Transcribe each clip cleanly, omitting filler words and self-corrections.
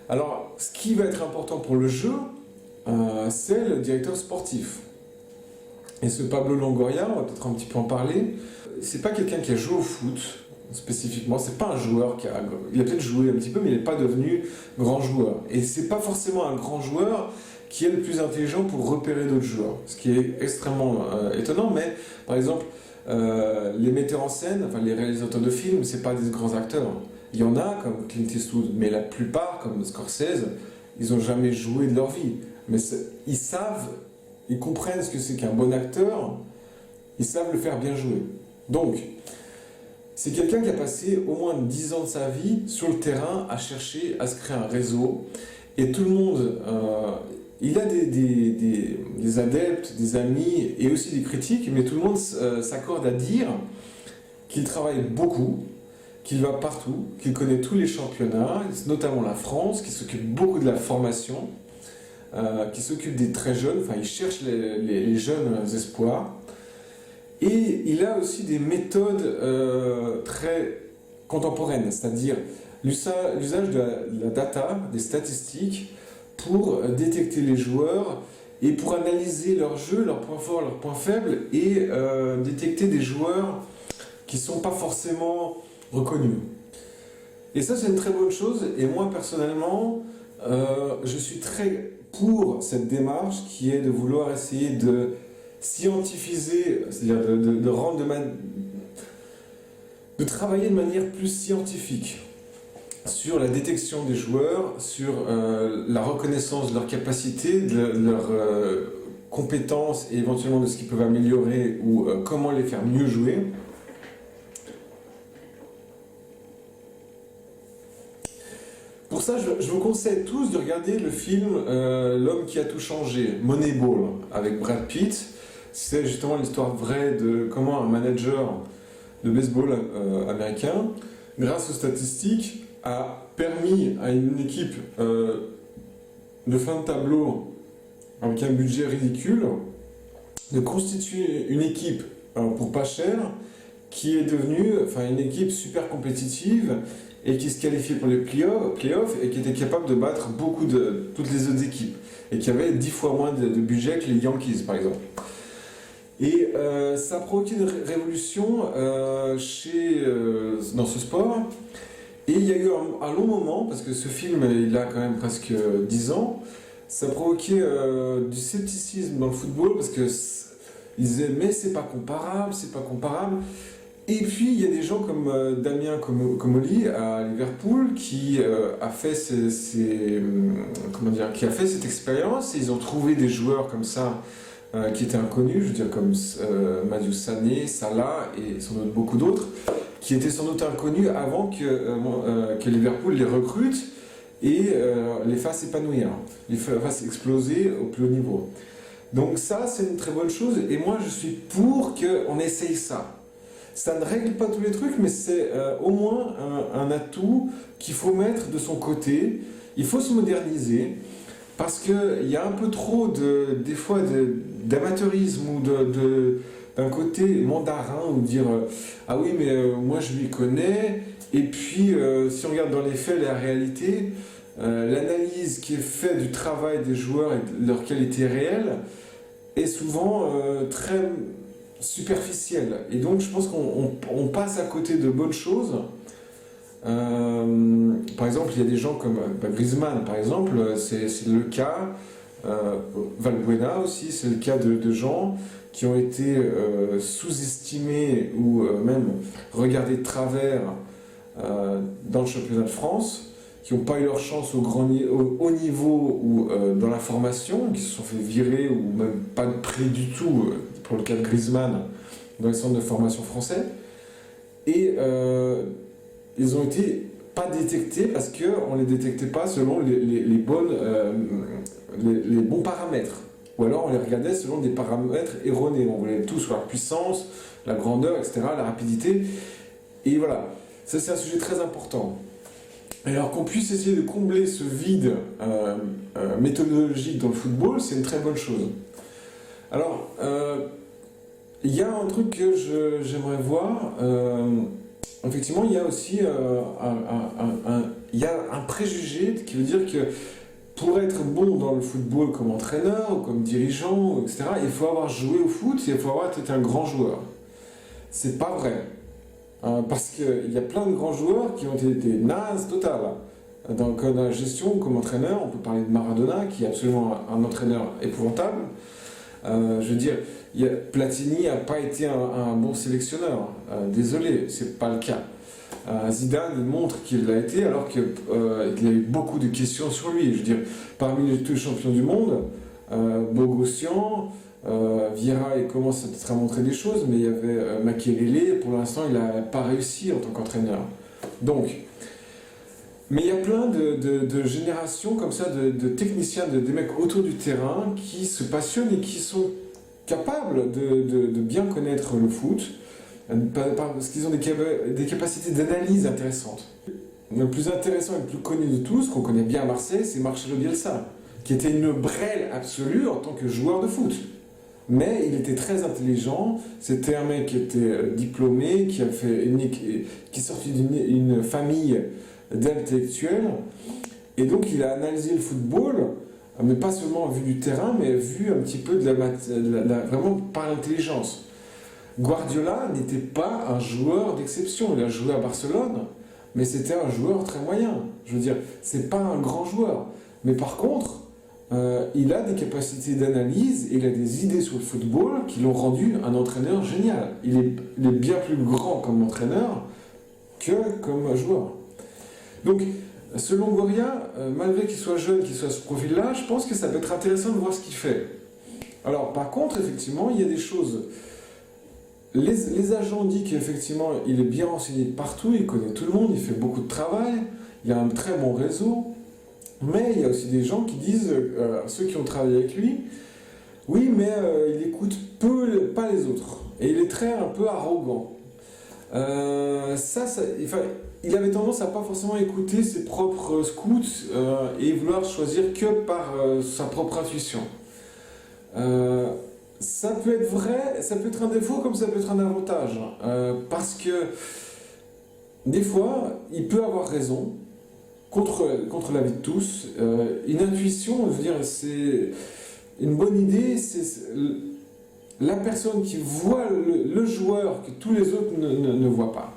Alors, ce qui va être important pour le jeu, c'est le directeur sportif. Et ce Pablo Longoria, on va peut-être un petit peu en parler, c'est pas quelqu'un qui a joué au foot spécifiquement, c'est pas un joueur il a peut-être joué un petit peu, mais il n'est pas devenu grand joueur. Et c'est pas forcément un grand joueur qui est le plus intelligent pour repérer d'autres joueurs, ce qui est extrêmement étonnant, mais par exemple, les metteurs en scène, enfin les réalisateurs de films, c'est pas des grands acteurs. Il y en a comme Clint Eastwood, mais la plupart, comme Scorsese, ils n'ont jamais joué de leur vie. Mais ils savent, ils comprennent ce que c'est qu'un bon acteur, ils savent le faire bien jouer. Donc, c'est quelqu'un qui a passé au moins 10 ans de sa vie sur le terrain à chercher à se créer un réseau. Et tout le monde, il a des adeptes, des amis et aussi des critiques, mais tout le monde s'accorde à dire qu'il travaille beaucoup, qu'il va partout, qu'il connaît tous les championnats, notamment la France, qu'il s'occupe beaucoup de la formation, qu'il s'occupe des très jeunes, enfin il cherche les jeunes espoirs. Et il a aussi des méthodes très contemporaines, c'est-à-dire l'usage de la data, des statistiques, pour détecter les joueurs et pour analyser leur jeu, leurs points forts, leurs points faibles, et détecter des joueurs qui ne sont pas forcément reconnus. Et ça, c'est une très bonne chose, et moi, personnellement, je suis très pour cette démarche qui est de vouloir essayer de scientifiser, c'est-à-dire de travailler de manière plus scientifique sur la détection des joueurs, sur la reconnaissance de leurs capacités, de leurs compétences et éventuellement de ce qu'ils peuvent améliorer ou comment les faire mieux jouer. Pour ça, je vous conseille tous de regarder le film L'homme qui a tout changé, Moneyball, avec Brad Pitt. C'est justement l'histoire vraie de comment un manager de baseball américain, grâce aux statistiques, a permis à une équipe de fin de tableau avec un budget ridicule de constituer une équipe pour pas cher qui est devenue une équipe super compétitive et qui se qualifiait pour les playoffs et qui était capable de battre toutes les autres équipes et qui avait 10 fois moins de budget que les Yankees par exemple. Et ça a provoqué une révolution dans ce sport. Et il y a eu un long moment, parce que ce film il a quand même presque 10 ans, ça a provoqué du scepticisme dans le football parce que ils disaient mais c'est pas comparable, c'est pas comparable. Et puis il y a des gens comme Damien Comolli à Liverpool qui a fait qui a fait cette expérience et ils ont trouvé des joueurs comme ça qui étaient inconnus, je veux dire comme Madio Sané, Salah et sans doute beaucoup d'autres, qui étaient sans doute inconnus avant que Liverpool les recrute et les fasse épanouir, les fasse exploser au plus haut niveau. Donc ça, c'est une très bonne chose et moi je suis pour qu'on essaye ça. Ça ne règle pas tous les trucs, mais c'est au moins un atout qu'il faut mettre de son côté. Il faut se moderniser parce qu'il y a un peu trop des fois d'amateurisme ou d'un côté mandarin ou dire ah oui mais moi je lui connais et puis si on regarde dans les faits la réalité, l'analyse qui est faite du travail des joueurs et de leur qualité réelle est souvent très superficielle et donc je pense qu'on passe à côté de bonnes choses. Par exemple il y a des gens comme Griezmann par exemple, c'est le cas, Valbuena aussi c'est le cas de gens qui ont été sous-estimés ou même regardés de travers dans le championnat de France, qui n'ont pas eu leur chance au haut niveau ou dans la formation, qui se sont fait virer ou même pas de prix du tout, pour le cas de Griezmann, dans les centres de formation français. Et ils ont été pas détectés parce qu'on ne les détectait pas selon les bons paramètres. Ou alors on les regardait selon des paramètres erronés. On voulait tout sur la puissance, la grandeur, etc., la rapidité. Et voilà, ça c'est un sujet très important. Et alors qu'on puisse essayer de combler ce vide méthodologique dans le football, c'est une très bonne chose. Alors, il y a un truc que j'aimerais voir, effectivement, il y a aussi il y a un préjugé qui veut dire que pour être bon dans le football comme entraîneur, ou comme dirigeant, etc., il faut avoir joué au foot et il faut avoir été un grand joueur. C'est pas vrai. Parce qu'il y a plein de grands joueurs qui ont été nazes total. Dans la gestion, comme entraîneur, on peut parler de Maradona, qui est absolument un entraîneur épouvantable. Je veux dire, Platini n'a pas été un bon sélectionneur. Désolé, c'est pas le cas. Zidane, il montre qu'il l'a été alors qu'il y a eu beaucoup de questions sur lui. Je veux dire, parmi tous les champions du monde, Bogossian, Vieira, il commence à montrer des choses, mais il y avait Makelele, pour l'instant, il n'a pas réussi en tant qu'entraîneur. Donc, mais il y a plein de générations comme ça, de techniciens, des mecs autour du terrain qui se passionnent et qui sont capables de bien connaître le foot, parce qu'ils ont des capacités d'analyse intéressantes. Le plus intéressant et le plus connu de tous, qu'on connaît bien à Marseille, c'est Marcelo Bielsa, qui était une brêle absolue en tant que joueur de foot. Mais il était très intelligent, c'était un mec qui était diplômé, qui sortit d'une famille d'intellectuels, et donc il a analysé le football, mais pas seulement vu du terrain, mais vu un petit peu vraiment par l'intelligence. Guardiola n'était pas un joueur d'exception, il a joué à Barcelone, mais c'était un joueur très moyen. Je veux dire, c'est pas un grand joueur. Mais par contre, il a des capacités d'analyse et il a des idées sur le football qui l'ont rendu un entraîneur génial. Il est bien plus grand comme entraîneur que comme joueur. Donc, ce Longoria, malgré qu'il soit jeune, qu'il soit à ce profil-là, je pense que ça peut être intéressant de voir ce qu'il fait. Alors, par contre, effectivement, il y a des choses. Les agents disent qu'effectivement, il est bien renseigné partout, il connaît tout le monde, il fait beaucoup de travail, il a un très bon réseau. Mais il y a aussi des gens qui disent, ceux qui ont travaillé avec lui, oui, mais il écoute pas les autres. Et il est un peu arrogant. Il avait tendance à pas forcément écouter ses propres scouts et vouloir choisir que par sa propre intuition. Ça peut être vrai, ça peut être un défaut comme ça peut être un avantage. Parce que des fois, il peut avoir raison contre l'avis de tous. Une intuition, je veux dire, c'est une bonne idée, c'est la personne qui voit le joueur que tous les autres ne voient pas.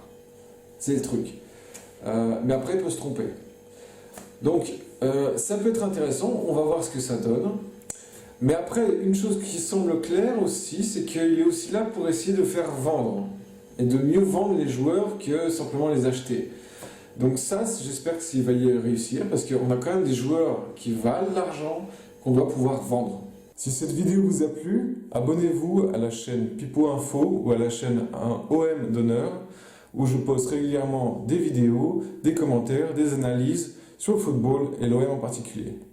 C'est le truc. Mais après, il peut se tromper. Donc, ça peut être intéressant, on va voir ce que ça donne. Mais après, une chose qui semble claire aussi, c'est qu'il est aussi là pour essayer de faire vendre. Et de mieux vendre les joueurs que simplement les acheter. Donc ça, j'espère qu'il va y réussir, parce qu'on a quand même des joueurs qui valent l'argent, qu'on doit pouvoir vendre. Si cette vidéo vous a plu, abonnez-vous à la chaîne Pipo Info ou à la chaîne OM d'honneur, où je poste régulièrement des vidéos, des commentaires, des analyses sur le football et l'OM en particulier.